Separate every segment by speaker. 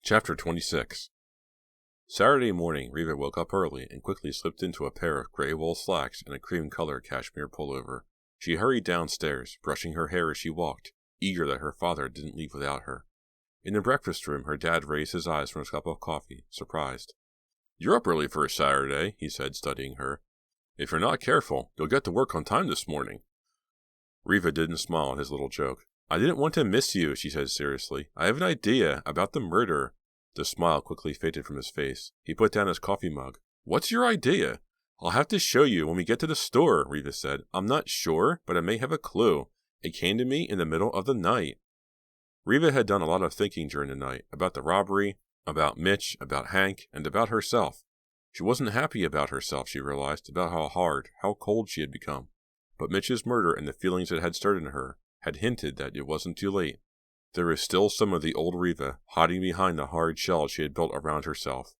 Speaker 1: Chapter 26. Saturday morning, Reva woke up early and quickly slipped into a pair of gray wool slacks and a cream-colored cashmere pullover. She hurried downstairs, brushing her hair as she walked, eager that her father didn't leave without her. In the breakfast room, her dad raised his eyes from his cup of coffee, surprised. "You're up early for a Saturday," he said, studying her. "If you're not careful, you'll get to work on time this morning." Reva didn't smile at his little joke. "I didn't want to miss you," she said seriously. "I have an idea about the murder." The smile quickly faded from his face. He put down his coffee mug. "What's your idea?" "I'll have to show you when we get to the store," Reva said. "I'm not sure, but I may have a clue. It came to me in the middle of the night." Reva had done a lot of thinking during the night, about the robbery, about Mitch, about Hank, and about herself. She wasn't happy about herself, she realized, about how hard, how cold she had become. But Mitch's murder and the feelings it had stirred in her had hinted that it wasn't too late. There was still some of the old Reva hiding behind the hard shell she had built around herself.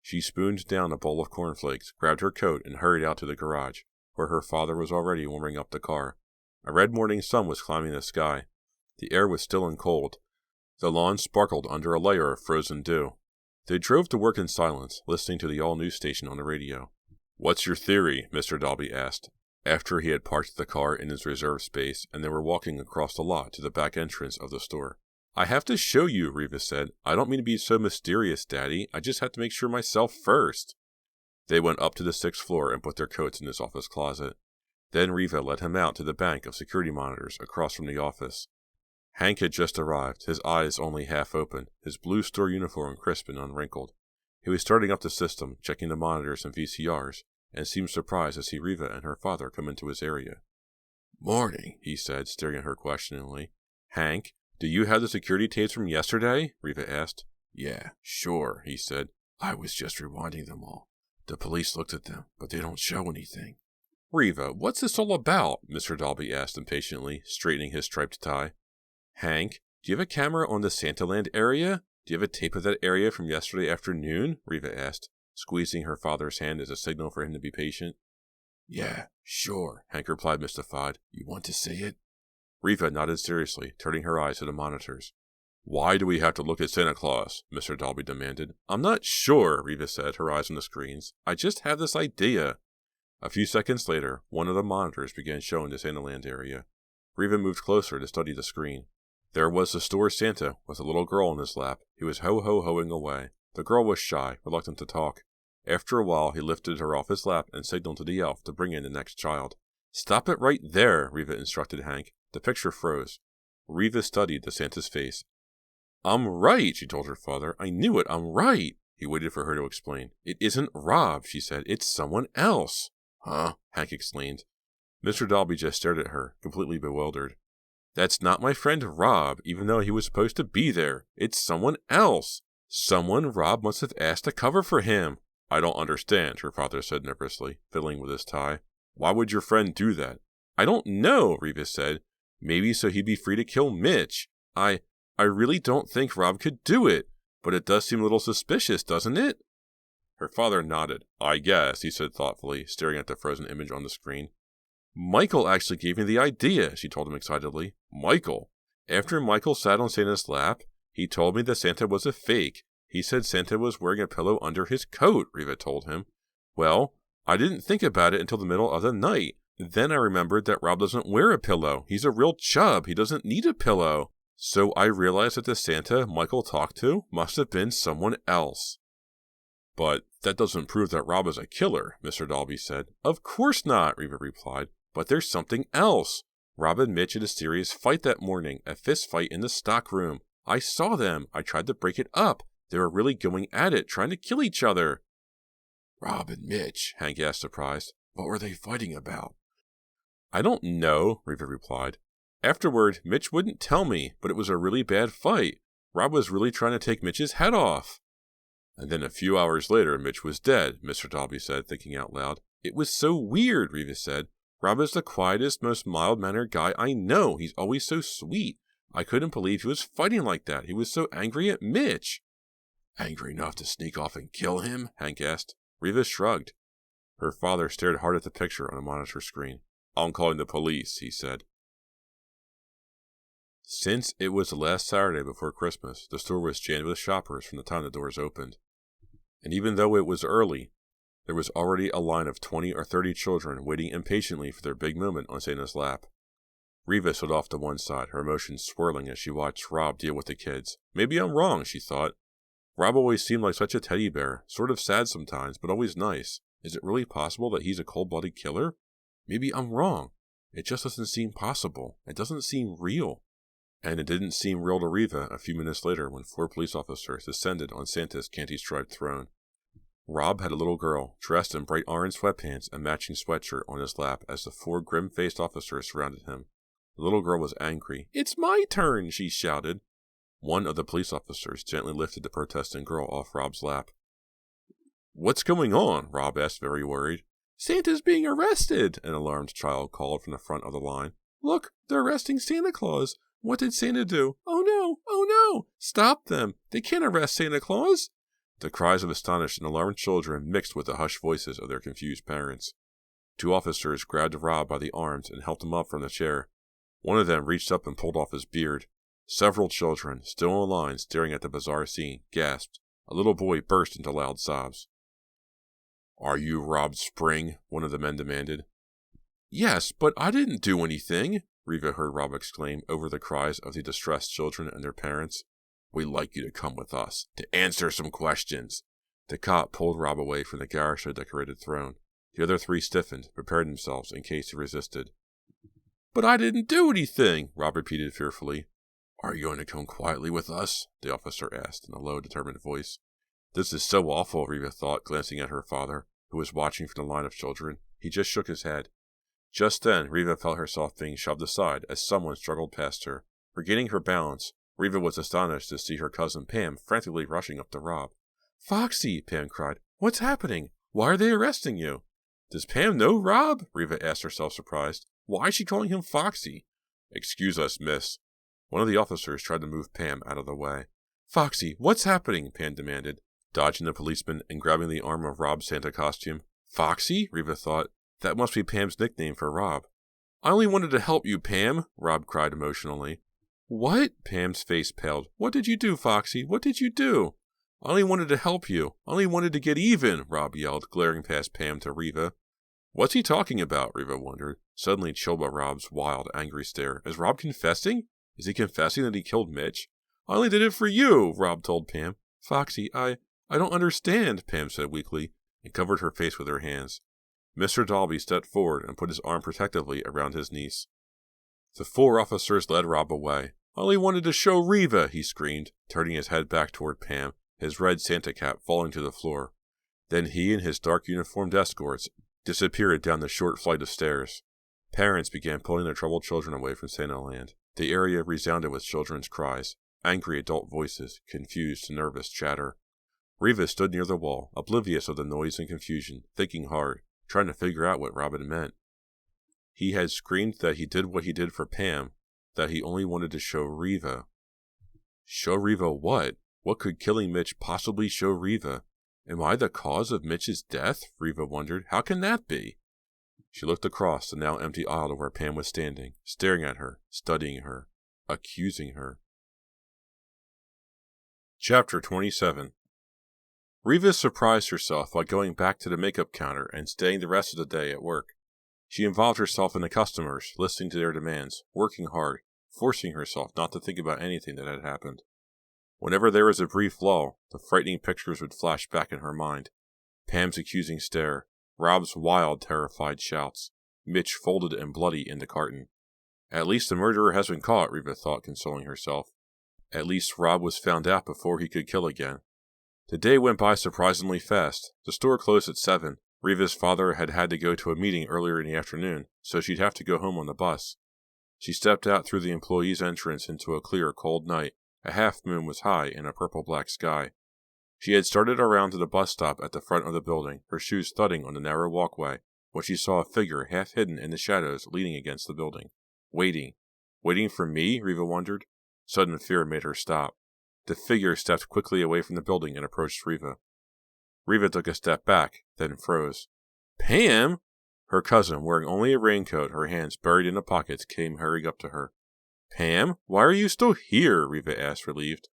Speaker 1: She spooned down a bowl of cornflakes, grabbed her coat, and hurried out to the garage, where her father was already warming up the car. A red morning sun was climbing the sky. The air was still and cold. The lawn sparkled under a layer of frozen dew. They drove to work in silence, listening to the all-news station on the radio. "What's your theory?" Mr. Dalby asked, after he had parked the car in his reserved space and they were walking across the lot to the back entrance of the store. "I have to show you," Reva said. "I don't mean to be so mysterious, Daddy. I just have to make sure myself first." They went up to the 6th floor and put their coats in his office closet. Then Reva led him out to the bank of security monitors across from the office. Hank had just arrived, his eyes only half open, his blue store uniform crisp and unwrinkled. He was starting up the system, checking the monitors and VCRs, and seemed surprised to see Reva and her father come into his area. "Morning," he said, staring at her questioningly. "Hank, do you have the security tapes from yesterday?" Reva asked. "Yeah, sure," he said. "I was just rewinding them all. The police looked at them, but they don't show anything." "Reva, what's this all about?" Mr. Dalby asked impatiently, straightening his striped tie. "Hank, do you have a camera on the Santaland area? Do you have a tape of that area from yesterday afternoon?" Reva asked, squeezing her father's hand as a signal for him to be patient. "Yeah, sure," Hank replied, mystified. "You want to see it?" Reva nodded seriously, turning her eyes to the monitors. "Why do we have to look at Santa Claus?" Mr. Dalby demanded. "I'm not sure," Reva said, her eyes on the screens. "I just have this idea." A few seconds later, one of the monitors began showing the Santaland area. Reva moved closer to study the screen. There was the store Santa, with a little girl in his lap. He was ho-ho-hoing away. The girl was shy, reluctant to talk. After a while, he lifted her off his lap and signaled to the elf to bring in the next child. "Stop it right there," Reva instructed Hank. The picture froze. Reva studied the Santa's face. "I'm right," she told her father. "I knew it, I'm right." He waited for her to explain. "It isn't Rob," she said. "It's someone else." "Huh?" Hank exclaimed. Mr. Dalby just stared at her, completely bewildered. "That's not my friend Rob, even though he was supposed to be there. It's someone else. Someone Rob must have asked to cover for him." "I don't understand," her father said nervously, fiddling with his tie. "Why would your friend do that?" "I don't know," Reva said. "Maybe so he'd be free to kill Mitch. I really don't think Rob could do it, but it does seem a little suspicious, doesn't it?" Her father nodded. "I guess," he said thoughtfully, staring at the frozen image on the screen. "Michael actually gave me the idea," she told him excitedly. "Michael? After Michael sat on Santa's lap, he told me that Santa was a fake. He said Santa was wearing a pillow under his coat," Reva told him. "Well, I didn't think about it until the middle of the night. Then I remembered that Rob doesn't wear a pillow. He's a real chub. He doesn't need a pillow. So I realized that the Santa Michael talked to must have been someone else." "But that doesn't prove that Rob is a killer," Mr. Dalby said. "Of course not," Reva replied. "But there's something else. Rob and Mitch had a serious fight that morning, a fist fight in the stock room. I saw them. I tried to break it up. They were really going at it, trying to kill each other." "Rob and Mitch?" Hank asked, surprised. "What were they fighting about?" "I don't know," Reva replied. "Afterward, Mitch wouldn't tell me, but it was a really bad fight. Rob was really trying to take Mitch's head off." "And then a few hours later, Mitch was dead," Mr. Dalby said, thinking out loud. "It was so weird," Reva said. "Rob is the quietest, most mild-mannered guy I know. He's always so sweet. I couldn't believe he was fighting like that. He was so angry at Mitch." "Angry enough to sneak off and kill him?" Hank asked. Reva shrugged. Her father stared hard at the picture on a monitor screen. "I'm calling the police," he said. Since it was the last Saturday before Christmas, the store was jammed with shoppers from the time the doors opened. And even though it was early, there was already a line of 20 or 30 children waiting impatiently for their big moment on Santa's lap. Reva stood off to one side, her emotions swirling as she watched Rob deal with the kids. Maybe I'm wrong, she thought. Rob always seemed like such a teddy bear, sort of sad sometimes, but always nice. Is it really possible that he's a cold-blooded killer? Maybe I'm wrong. It just doesn't seem possible. It doesn't seem real. And it didn't seem real to Reva a few minutes later when 4 police officers descended on Santa's candy-striped throne. Rob had a little girl, dressed in bright orange sweatpants and matching sweatshirt, on his lap as the 4 grim-faced officers surrounded him. The little girl was angry. "It's my turn," she shouted. One of the police officers gently lifted the protesting girl off Rob's lap. "What's going on?" Rob asked, very worried. "Santa's being arrested," an alarmed child called from the front of the line. "Look, they're arresting Santa Claus. What did Santa do? Oh no! Oh no! Stop them! They can't arrest Santa Claus!" The cries of astonished and alarmed children mixed with the hushed voices of their confused parents. 2 officers grabbed Rob by the arms and helped him up from the chair. One of them reached up and pulled off his beard. Several children, still in line staring at the bizarre scene, gasped. A little boy burst into loud sobs. "Are you Rob Spring?" one of the men demanded. "Yes, but I didn't do anything," Reva heard Rob exclaim over the cries of the distressed children and their parents. "We'd like you to come with us, to answer some questions." The cop pulled Rob away from the garishly decorated throne. The other 3 stiffened, prepared themselves in case he resisted. "But I didn't do anything," Rob repeated fearfully. "Are you going to come quietly with us?" the officer asked in a low, determined voice. This is so awful, Reva thought, glancing at her father, who was watching from the line of children. He just shook his head. Just then, Reva felt herself being shoved aside as someone struggled past her. Regaining her balance, Reva was astonished to see her cousin Pam frantically rushing up to Rob. "Foxy!" Pam cried. "What's happening? Why are they arresting you?" "Does Pam know Rob?" Reva asked herself, surprised. "Why is she calling him Foxy?" "Excuse us, miss." One of the officers tried to move Pam out of the way. "Foxy, what's happening?" Pam demanded, dodging the policeman and grabbing the arm of Rob's Santa costume. "Foxy?" Reva thought. That must be Pam's nickname for Rob. "I only wanted to help you, Pam," Rob cried emotionally. "What?" Pam's face paled. "What did you do, Foxy? What did you do?" "I only wanted to help you. I only wanted to get even," Rob yelled, glaring past Pam to Reva. "What's he talking about?" Reva wondered, suddenly chilled by Rob's wild, angry stare. "Is Rob confessing? Is he confessing that he killed Mitch?" "I only did it for you," Rob told Pam. "Foxy, I don't understand," Pam said weakly, and covered her face with her hands. Mr. Dalby stepped forward and put his arm protectively around his niece. The 4 officers led Rob away. "I only wanted to show Reva," he screamed, turning his head back toward Pam, his red Santa cap falling to the floor. Then he and his dark uniformed escorts disappeared down the short flight of stairs. Parents began pulling their troubled children away from Santa Land. The area resounded with children's cries, angry adult voices, confused, nervous chatter. Reva stood near the wall, oblivious of the noise and confusion, thinking hard, trying to figure out what Robin meant. He had screamed that he did what he did for Pam, that he only wanted to show Reva. Show Reva what? What could killing Mitch possibly show Reva? Am I the cause of Mitch's death? Reva wondered. How can that be? She looked across the now empty aisle to where Pam was standing, staring at her, studying her, accusing her. Chapter 27. Reva surprised herself by going back to the makeup counter and staying the rest of the day at work. She involved herself in the customers, listening to their demands, working hard, forcing herself not to think about anything that had happened. Whenever there was a brief lull, the frightening pictures would flash back in her mind. Pam's accusing stare, Rob's wild, terrified shouts, Mitch folded and bloody in the carton. At least the murderer has been caught, Reva thought, consoling herself. At least Rob was found out before he could kill again. The day went by surprisingly fast. The store closed at 7. Reva's father had to go to a meeting earlier in the afternoon, so she'd have to go home on the bus. She stepped out through the employee's entrance into a clear, cold night. A half-moon was high in a purple-black sky. She had started around to the bus stop at the front of the building, her shoes thudding on the narrow walkway, when she saw a figure half hidden in the shadows leaning against the building. Waiting. Waiting for me? Reva wondered. Sudden fear made her stop. The figure stepped quickly away from the building and approached Reva. Reva took a step back, then froze. "Pam!" Her cousin, wearing only a raincoat, her hands buried in the pockets, came hurrying up to her. Pam, why are you still here? Riva asked, relieved.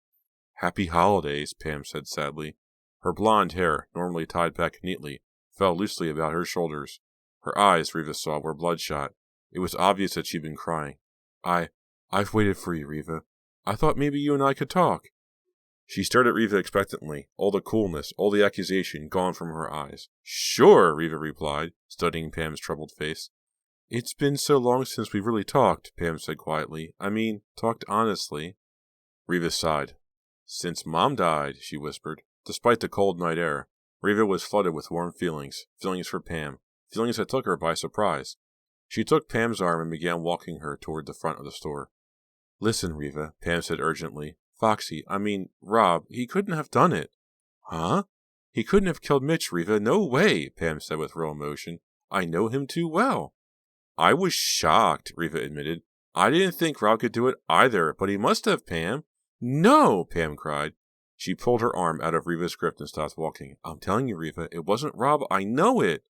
Speaker 1: Happy holidays, Pam said sadly. Her blonde hair, normally tied back neatly, fell loosely about her shoulders. Her eyes, Riva saw, were bloodshot. It was obvious that she'd been crying. I've waited for you, Riva. I thought maybe you and I could talk. She stared at Riva expectantly, all the coolness, all the accusation gone from her eyes. Sure, Riva replied, studying Pam's troubled face. It's been so long since we really talked, Pam said quietly. I mean, talked honestly. Riva sighed. Since Mom died, she whispered. Despite the cold night air, Riva was flooded with warm feelings for Pam, feelings that took her by surprise. She took Pam's arm and began walking her toward the front of the store. Listen, Riva, Pam said urgently. Rob, he couldn't have done it. Huh? He couldn't have killed Mitch, Riva. No way, Pam said with real emotion. I know him too well. I was shocked, Riva admitted. I didn't think Rob could do it either, but he must have, Pam. No, Pam cried. She pulled her arm out of Riva's grip and stopped walking. I'm telling you, Riva, it wasn't Rob. I know it.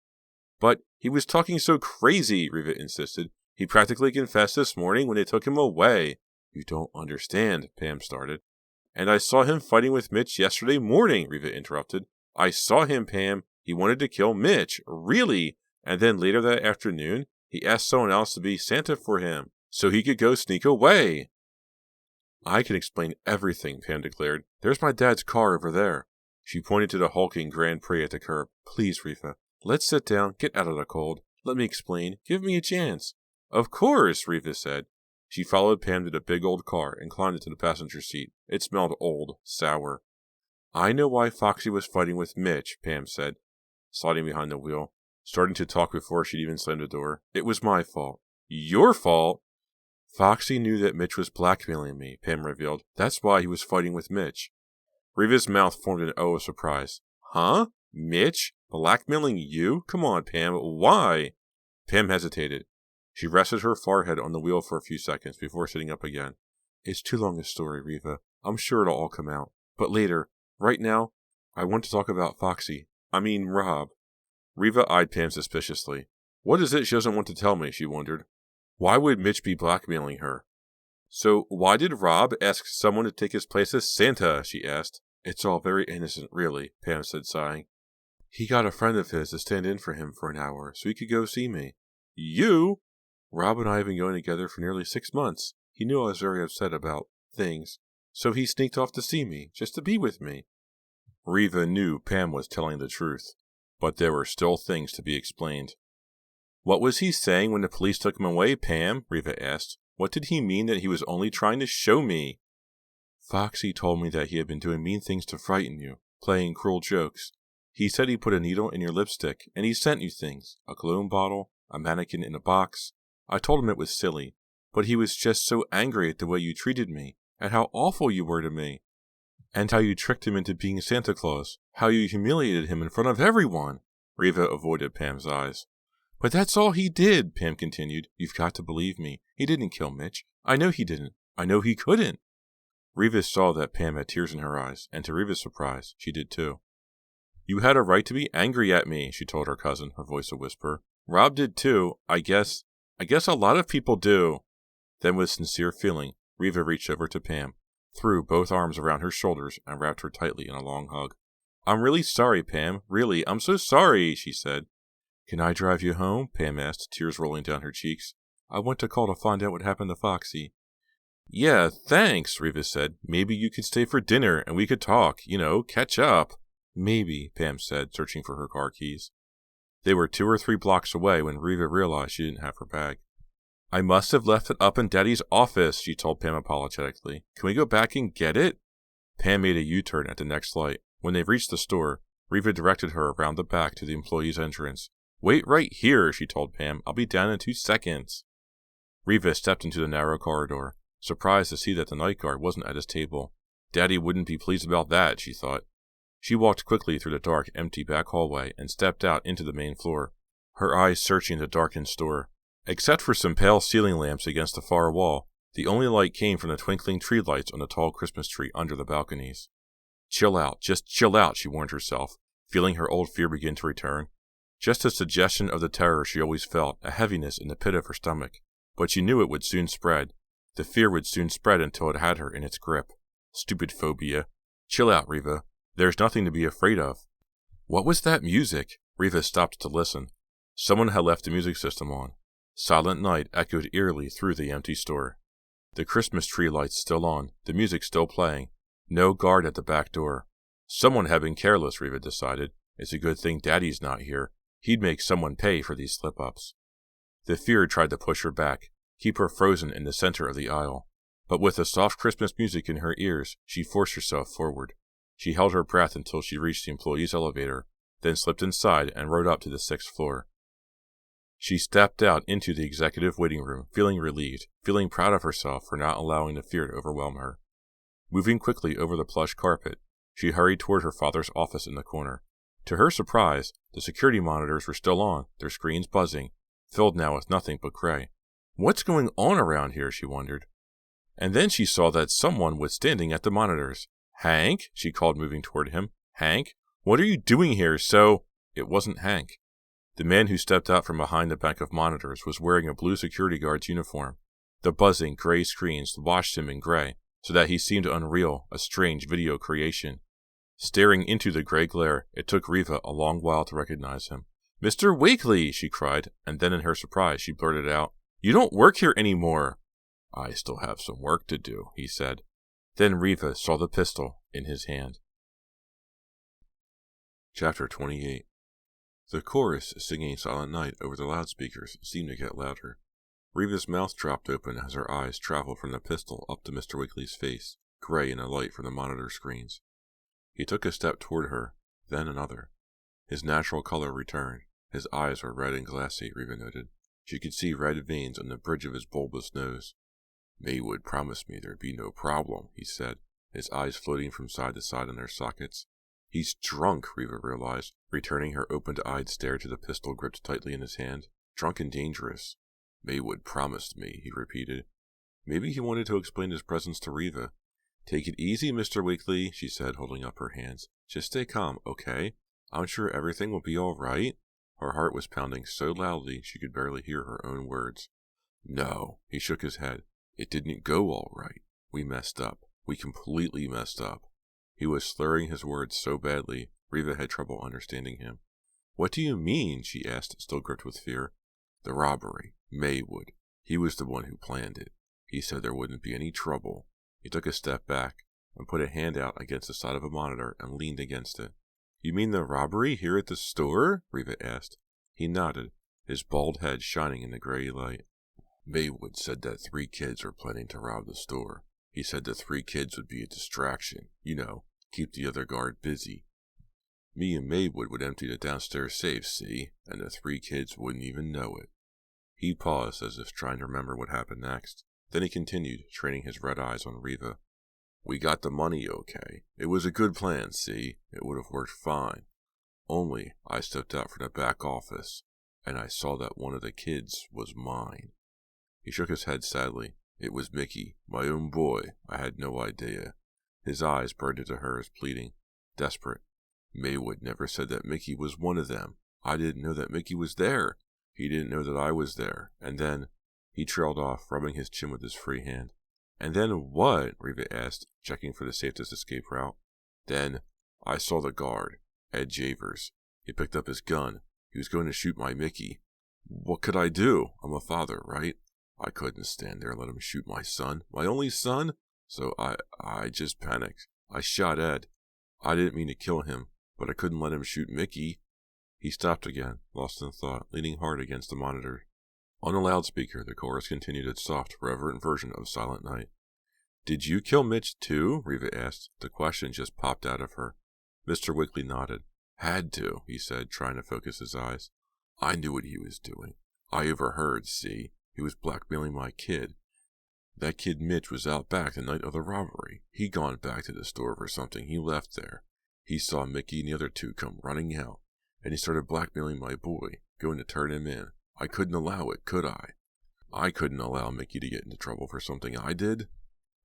Speaker 1: But he was talking so crazy, Riva insisted. He practically confessed this morning when they took him away. You don't understand, Pam started. And I saw him fighting with Mitch yesterday morning, Riva interrupted. I saw him, Pam. He wanted to kill Mitch. Really? And then later that afternoon, he asked someone else to be Santa for him, so he could go sneak away. I can explain everything, Pam declared. There's my dad's car over there. She pointed to the hulking Grand Prix at the curb. Please, Riva, let's sit down, get out of the cold. Let me explain. Give me a chance. Of course, Riva said. She followed Pam to the big old car and climbed into the passenger seat. It smelled old, sour. I know why Foxy was fighting with Mitch, Pam said, sliding behind the wheel, starting to talk before she'd even slammed the door. It was my fault. Your fault? Foxy knew that Mitch was blackmailing me, Pam revealed. That's why he was fighting with Mitch. Riva's mouth formed an O of surprise. Huh? Mitch? Blackmailing you? Come on, Pam. Why? Pam hesitated. She rested her forehead on the wheel for a few seconds before sitting up again. It's too long a story, Riva. I'm sure it'll all come out. But later. Right now, I want to talk about Rob. Riva eyed Pam suspiciously. What is it she doesn't want to tell me, she wondered. Why would Mitch be blackmailing her? So why did Rob ask someone to take his place as Santa, she asked. It's all very innocent, really, Pam said, sighing. He got a friend of his to stand in for him for an hour, so he could go see me. You? Rob and I have been going together for nearly 6 months. He knew I was very upset about things, so he sneaked off to see me, just to be with me. Riva knew Pam was telling the truth, but there were still things to be explained. What was he saying when the police took him away, Pam? Riva asked. What did he mean that he was only trying to show me? Foxy told me that he had been doing mean things to frighten you, playing cruel jokes. He said he put a needle in your lipstick, and he sent you things, a cologne bottle, a mannequin in a box. I told him it was silly, but he was just so angry at the way you treated me, and how awful you were to me, and how you tricked him into being Santa Claus, how you humiliated him in front of everyone. Riva avoided Pam's eyes. But that's all he did, Pam continued. You've got to believe me. He didn't kill Mitch. I know he didn't. I know he couldn't. Riva saw that Pam had tears in her eyes, and to Riva's surprise, she did too. You had a right to be angry at me, she told her cousin, her voice a whisper. Rob did too. I guess a lot of people do. Then with sincere feeling, Riva reached over to Pam, threw both arms around her shoulders, and wrapped her tightly in a long hug. I'm really sorry, Pam. Really, I'm so sorry, she said. Can I drive you home? Pam asked, tears rolling down her cheeks. I want to call to find out what happened to Foxy. Yeah, thanks, Riva said. Maybe you could stay for dinner and we could talk, catch up. Maybe, Pam said, searching for her car keys. They were 2 or 3 blocks away when Riva realized she didn't have her bag. I must have left it up in Daddy's office, she told Pam apologetically. Can we go back and get it? Pam made a U-turn at the next light. When they reached the store, Riva directed her around the back to the employee's entrance. Wait right here, she told Pam. I'll be down in 2 seconds. Riva stepped into the narrow corridor, surprised to see that the night guard wasn't at his table. Daddy wouldn't be pleased about that, she thought. She walked quickly through the dark, empty back hallway and stepped out into the main floor, her eyes searching the darkened store. Except for some pale ceiling lamps against the far wall, the only light came from the twinkling tree lights on the tall Christmas tree under the balconies. Chill out, just chill out, she warned herself, feeling her old fear begin to return. Just a suggestion of the terror she always felt, a heaviness in the pit of her stomach. But she knew it would soon spread. The fear would soon spread until it had her in its grip. Stupid phobia. Chill out, Riva. There's nothing to be afraid of. What was that music? Riva stopped to listen. Someone had left the music system on. Silent Night echoed eerily through the empty store. The Christmas tree lights still on, the music still playing. No guard at the back door. Someone had been careless, Riva decided. It's a good thing Daddy's not here. He'd make someone pay for these slip-ups. The fear tried to push her back, keep her frozen in the center of the aisle. But with the soft Christmas music in her ears, she forced herself forward. She held her breath until she reached the employee's elevator, then slipped inside and rode up to the 6th floor. She stepped out into the executive waiting room, feeling relieved, feeling proud of herself for not allowing the fear to overwhelm her. Moving quickly over the plush carpet, she hurried toward her father's office in the corner. To her surprise, the security monitors were still on, their screens buzzing, filled now with nothing but gray. What's going on around here, she wondered. And then she saw that someone was standing at the monitors. Hank, she called, moving toward him. Hank, what are you doing here? It wasn't Hank. The man who stepped out from behind the bank of monitors was wearing a blue security guard's uniform. The buzzing gray screens washed him in gray, so that he seemed unreal, a strange video creation. Staring into the gray glare, it took Riva a long while to recognize him. Mr. Wakely, she cried, and then in her surprise she blurted out, You don't work here anymore. I still have some work to do, he said. Then Riva saw the pistol in his hand. Chapter 28. The chorus singing Silent Night over the loudspeakers seemed to get louder. Riva's mouth dropped open as her eyes traveled from the pistol up to Mr. Wakely's face, gray in the light from the monitor screens. He took a step toward her, then another. His natural color returned. His eyes were red and glassy, Riva noted. She could see red veins on the bridge of his bulbous nose. Maywood promised me there'd be no problem, he said, his eyes floating from side to side in their sockets. He's drunk, Riva realized, returning her open-eyed stare to the pistol gripped tightly in his hand. Drunk and dangerous. Maywood promised me, he repeated. Maybe he wanted to explain his presence to Riva. Take it easy, Mr. Wakely, she said, holding up her hands. Just stay calm, okay? I'm sure everything will be all right. Her heart was pounding so loudly she could barely hear her own words. No, he shook his head. It didn't go all right. We messed up. We completely messed up. He was slurring his words so badly, Riva had trouble understanding him. What do you mean? She asked, still gripped with fear. The robbery. Maywood. He was the one who planned it. He said there wouldn't be any trouble. He took a step back and put a hand out against the side of a monitor and leaned against it. You mean the robbery here at the store? Riva asked. He nodded, his bald head shining in the gray light. Maywood said that 3 kids were planning to rob the store. He said the 3 kids would be a distraction. You know, keep the other guard busy. Me and Maywood would empty the downstairs safe, see? And the 3 kids wouldn't even know it. He paused as if trying to remember what happened next. Then he continued, training his red eyes on Riva. We got the money okay. It was a good plan, see? It would have worked fine. Only I stepped out from the back office, and I saw that one of the kids was mine. He shook his head sadly. It was Mickey, my own boy. I had no idea. His eyes burned into hers, pleading, desperate. Maywood never said that Mickey was one of them. I didn't know that Mickey was there. He didn't know that I was there. And then, he trailed off, rubbing his chin with his free hand. And then what? Riva asked, checking for the safest escape route. Then, I saw the guard, Ed Javers. He picked up his gun. He was going to shoot my Mickey. What could I do? I'm a father, right? I couldn't stand there and let him shoot my son, my only son. So I just panicked. I shot Ed. I didn't mean to kill him, but I couldn't let him shoot Mickey. He stopped again, lost in thought, leaning hard against the monitor. On the loudspeaker, the chorus continued its soft, reverent version of Silent Night. Did you kill Mitch too? Riva asked. The question just popped out of her. Mr. Wakely nodded. Had to, he said, trying to focus his eyes. I knew what he was doing. I overheard, see? He was blackmailing my kid. That kid Mitch was out back the night of the robbery. He'd gone back to the store for something he left there. He saw Mickey and the other 2 come running out, and he started blackmailing my boy, going to turn him in. I couldn't allow it, could I? I couldn't allow Mickey to get into trouble for something I did.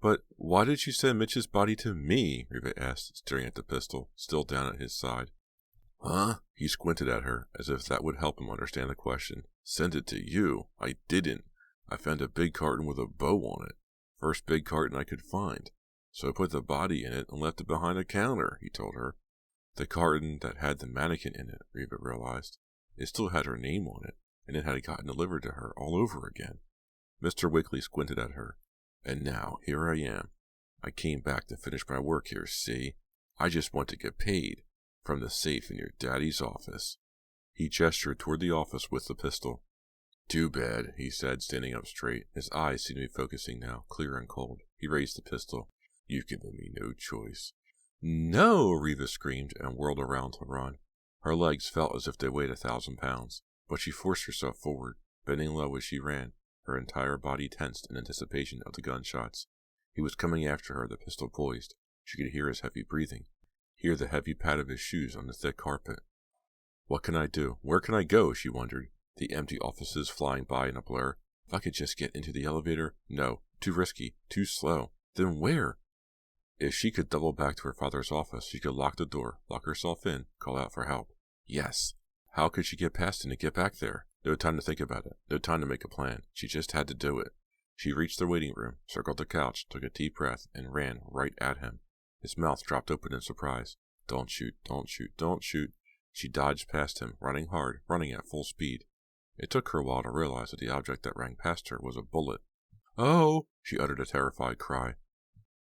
Speaker 1: But why did you send Mitch's body to me? Riva asked, staring at the pistol, still down at his side. Huh? He squinted at her, as if that would help him understand the question. Send it to you? I didn't. I found a big carton with a bow on it. First big carton I could find. So I put the body in it and left it behind the counter, he told her. The carton that had the mannequin in it, Reva realized. It still had her name on it, and it had gotten delivered to her all over again. Mr. Wiggly squinted at her. And now, here I am. I came back to finish my work here, see? I just want to get paid. From the safe in your daddy's office. He gestured toward the office with the pistol. Too bad, he said, standing up straight. His eyes seemed to be focusing now, clear and cold. He raised the pistol. You've given me no choice. No, Reva screamed and whirled around to run. Her legs felt as if they weighed 1,000 pounds, but she forced herself forward, bending low as she ran, her entire body tensed in anticipation of the gunshots. He was coming after her, the pistol poised. She could hear his heavy breathing, hear the heavy pad of his shoes on the thick carpet. What can I do? Where can I go? She wondered. The empty offices flying by in a blur. If I could just get into the elevator? No. Too risky. Too slow. Then where? If she could double back to her father's office, she could lock the door, lock herself in, call out for help. Yes. How could she get past him to get back there? No time to think about it. No time to make a plan. She just had to do it. She reached the waiting room, circled the couch, took a deep breath, and ran right at him. His mouth dropped open in surprise. Don't shoot, don't shoot, don't shoot. She dodged past him, running hard, running at full speed. It took her a while to realize that the object that rang past her was a bullet. Oh! She uttered a terrified cry.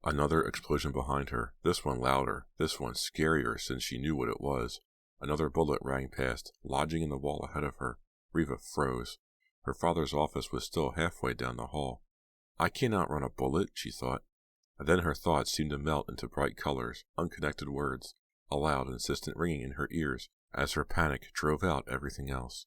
Speaker 1: Another explosion behind her, this one louder, this one scarier since she knew what it was. Another bullet rang past, lodging in the wall ahead of her. Reva froze. Her father's office was still halfway down the hall. I cannot run a bullet, she thought. And then her thoughts seemed to melt into bright colors, unconnected words, a loud, insistent ringing in her ears as her panic drove out everything else.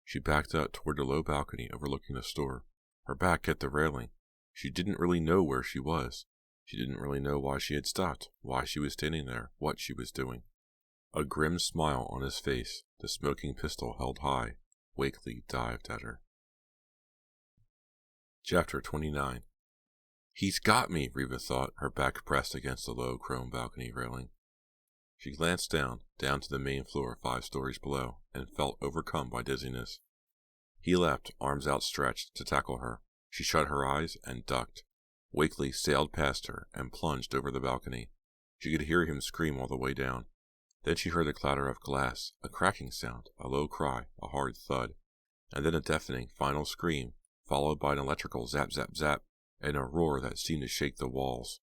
Speaker 1: She backed up toward the low balcony overlooking the store. Her back hit the railing. She didn't really know where she was. She didn't really know why she had stopped, why she was standing there, what she was doing. A grim smile on his face, the smoking pistol held high. Wakely dived at her. Chapter 29. He's got me, Reva thought, her back pressed against the low chrome balcony railing. She glanced down to the main floor 5 stories below, and felt overcome by dizziness. He leapt, arms outstretched, to tackle her. She shut her eyes and ducked. Wakely sailed past her and plunged over the balcony. She could hear him scream all the way down. Then she heard the clatter of glass, a cracking sound, a low cry, a hard thud, and then a deafening final scream, followed by an electrical zap zap zap, and a roar that seemed to shake the walls.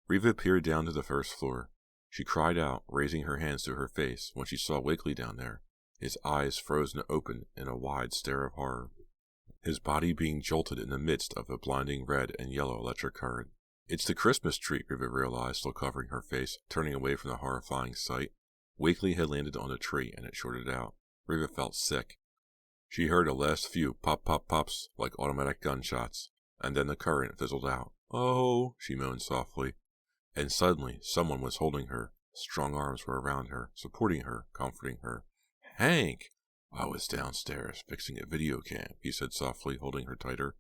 Speaker 1: Reva peered down to the first floor. She cried out, raising her hands to her face when she saw Wakely down there, his eyes frozen open in a wide stare of horror, his body being jolted in the midst of a blinding red and yellow electric current. It's the Christmas tree, Reva realized, still covering her face, turning away from the horrifying sight. Wakely had landed on the tree, and it shorted out. Reva felt sick. She heard the last few pop-pop-pops like automatic gunshots, and then the current fizzled out. Oh, she moaned softly. And suddenly, someone was holding her. Strong arms were around her, supporting her, comforting her. Hank! I was downstairs, fixing a video cam, he said softly, holding her tighter.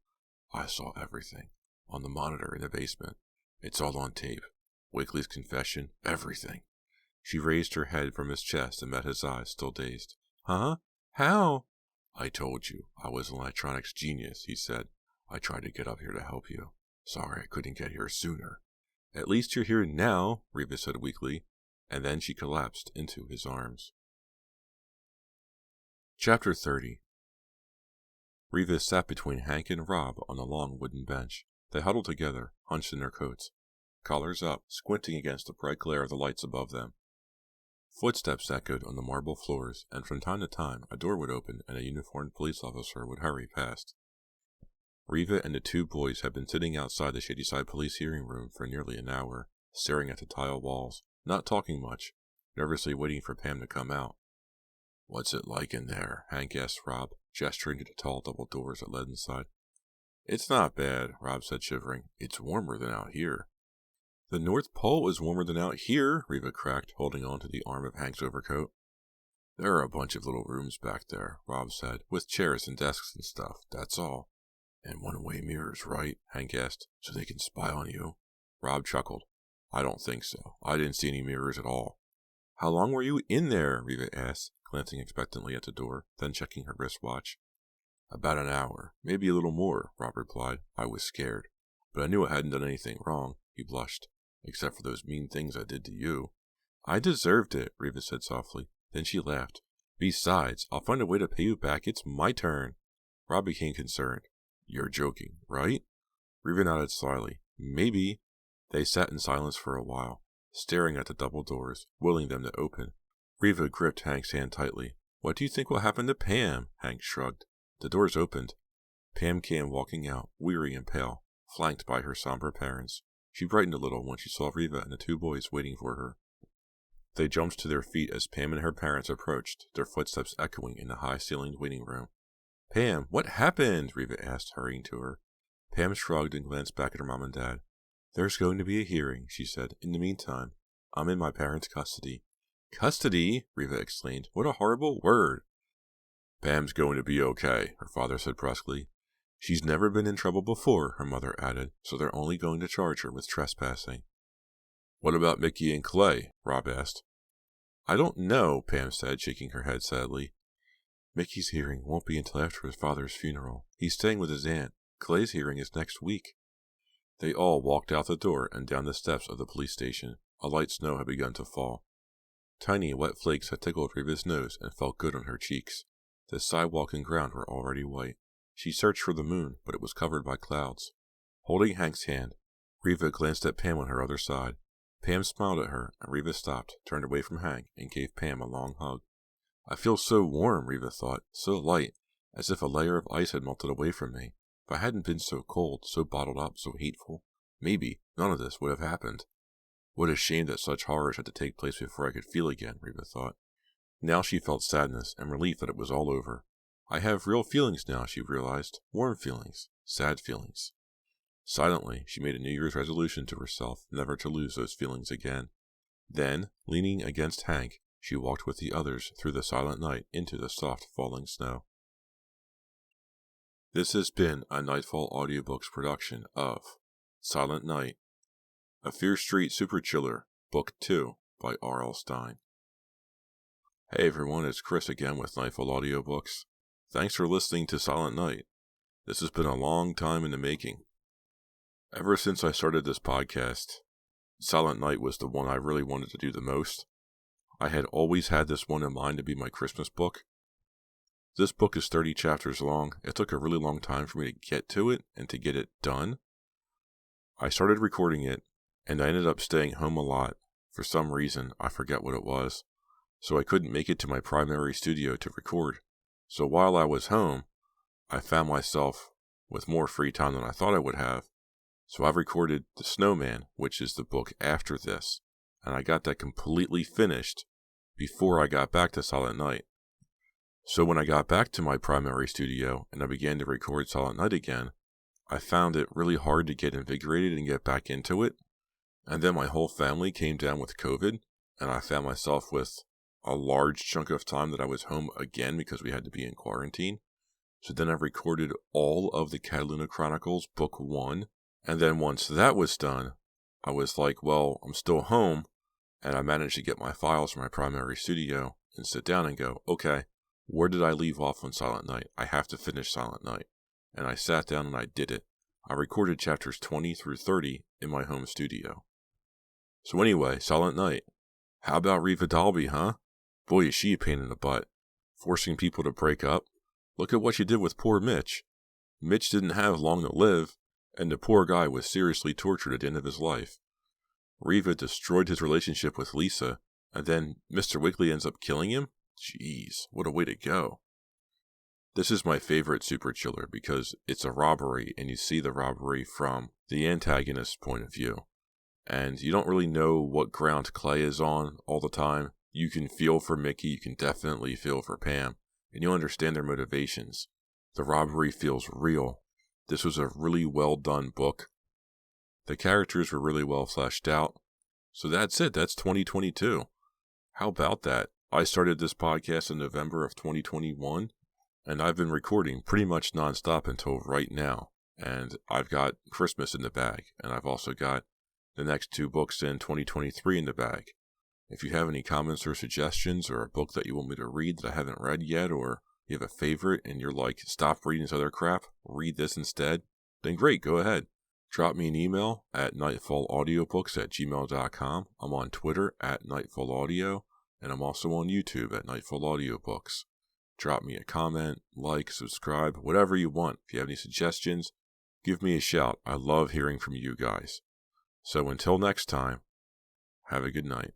Speaker 1: I saw everything. On the monitor in the basement. It's all on tape. Wakely's confession, everything. She raised her head from his chest and met his eyes, still dazed. Huh? How? I told you, I was an electronics genius, he said. I tried to get up here to help you. Sorry I couldn't get here sooner. At least you're here now, Reva said weakly, and then she collapsed into his arms. Chapter 30. Reva sat between Hank and Rob on a long wooden bench. They huddled together, hunched in their coats, collars up, squinting against the bright glare of the lights above them. Footsteps echoed on the marble floors, and from time to time a door would open and a uniformed police officer would hurry past. Reva and the 2 boys had been sitting outside the Shadyside Police hearing room for nearly an hour, staring at the tile walls, not talking much, nervously waiting for Pam to come out. What's it like in there? Hank asked Rob, gesturing to the tall double doors that led inside. It's not bad, Rob said, shivering. It's warmer than out here. The North Pole is warmer than out here, Reva cracked, holding on to the arm of Hank's overcoat. There are a bunch of little rooms back there, Rob said, with chairs and desks and stuff, that's all. And one-way mirrors, right? Hank asked, so they can spy on you. Rob chuckled. I don't think so. I didn't see any mirrors at all. How long were you in there? Reva asked, glancing expectantly at the door, then checking her wristwatch. About an hour, maybe a little more, Rob replied. I was scared. but I knew I hadn't done anything wrong, he blushed, except for those mean things I did to you. I deserved it, Reva said softly. Then she laughed. Besides, I'll find a way to pay you back. It's my turn. Rob became concerned. You're joking, right? Reva nodded slyly. Maybe. They sat in silence for a while, staring at the double doors, willing them to open. Reva gripped Hank's hand tightly. What do you think will happen to Pam? Hank shrugged. The doors opened. Pam came walking out, weary and pale, flanked by her somber parents. She brightened a little when she saw Reva and the two boys waiting for her. They jumped to their feet as Pam and her parents approached, their footsteps echoing in the high-ceilinged waiting room. Pam, what happened? Reva asked, hurrying to her. Pam shrugged and glanced back at her mom and dad. There's going to be a hearing, she said. In the meantime, I'm in my parents' custody. Custody? Reva exclaimed. What a horrible word. Pam's going to be okay, her father said brusquely. She's never been in trouble before, her mother added, so they're only going to charge her with trespassing. What about Mickey and Clay? Rob asked. I don't know, Pam said, shaking her head sadly. Mickey's hearing won't be until after his father's funeral. He's staying with his aunt. Clay's hearing is next week. They all walked out the door and down the steps of the police station. A light snow had begun to fall. Tiny wet flakes had tickled Reva's nose and felt good on her cheeks. The sidewalk and ground were already white. She searched for the moon, but it was covered by clouds. Holding Hank's hand, Reva glanced at Pam on her other side. Pam smiled at her, and Reva stopped, turned away from Hank, and gave Pam a long hug. I feel so warm, Reva thought, so light, as if a layer of ice had melted away from me. If I hadn't been so cold, so bottled up, so hateful, maybe none of this would have happened. What a shame that such horrors had to take place before I could feel again, Reva thought. Now she felt sadness and relief that it was all over. I have real feelings now, she realized. Warm feelings, sad feelings. Silently, she made a New Year's resolution to herself never to lose those feelings again. Then, leaning against Hank, she walked with the others through the silent night into the soft falling snow. This has been a Nightfall Audiobooks production of Silent Night, A Fear Street Super Chiller, Book 2 by R.L. Stine. Hey everyone, it's Chris again with Nightfall Audiobooks. Thanks for listening to Silent Night. This has been a long time in the making. Ever since I started this podcast, Silent Night was the one I really wanted to do the most. I had always had this one in mind to be my Christmas book. This book is 30 chapters long. It took a really long time for me to get to it and to get it done. I started recording it, and I ended up staying home a lot. For some reason, I forget what it was, so I couldn't make it to my primary studio to record. So while I was home, I found myself with more free time than I thought I would have. So I've recorded The Snowman, which is the book after this, and I got that completely finished before I got back to Silent Night. So when I got back to my primary studio and I began to record Silent Night again, I found it really hard to get invigorated and get back into it. And then my whole family came down with COVID, and I found myself with a large chunk of time that I was home again because we had to be in quarantine. So then I recorded all of the Cataluna Chronicles, Book 1. And then once that was done, I was like, well, I'm still home, and I managed to get my files from my primary studio and sit down and go, okay, where did I leave off on Silent Night? I have to finish Silent Night. And I sat down and I did it. I recorded chapters 20 through 30 in my home studio. So anyway, Silent Night. How about Reva Dalby, huh? Boy, is she a pain in the butt. Forcing people to break up. Look at what she did with poor Mitch. Mitch didn't have long to live, and the poor guy was seriously tortured at the end of his life. Reva destroyed his relationship with Lisa, and then Mr. Wiggly ends up killing him? Jeez, what a way to go. This is my favorite Super Chiller because it's a robbery, and you see the robbery from the antagonist's point of view. And you don't really know what ground Clay is on all the time. You can feel for Mickey, you can definitely feel for Pam, and you understand their motivations. The robbery feels real. This was a really well done book. The characters were really well fleshed out. So that's it. That's 2022. How about that? I started this podcast in November of 2021, and I've been recording pretty much nonstop until right now. And I've got Christmas in the bag, and I've also got the next 2 books in 2023 in the bag. If you have any comments or suggestions or a book that you want me to read that I haven't read yet, or you have a favorite and you're like, stop reading this other crap, read this instead, then great, go ahead. Drop me an email at nightfallaudiobooks@gmail.com. I'm on Twitter at nightfallaudio, and I'm also on YouTube at nightfallaudiobooks. Drop me a comment, like, subscribe, whatever you want. If you have any suggestions, give me a shout. I love hearing from you guys. So until next time, have a good night.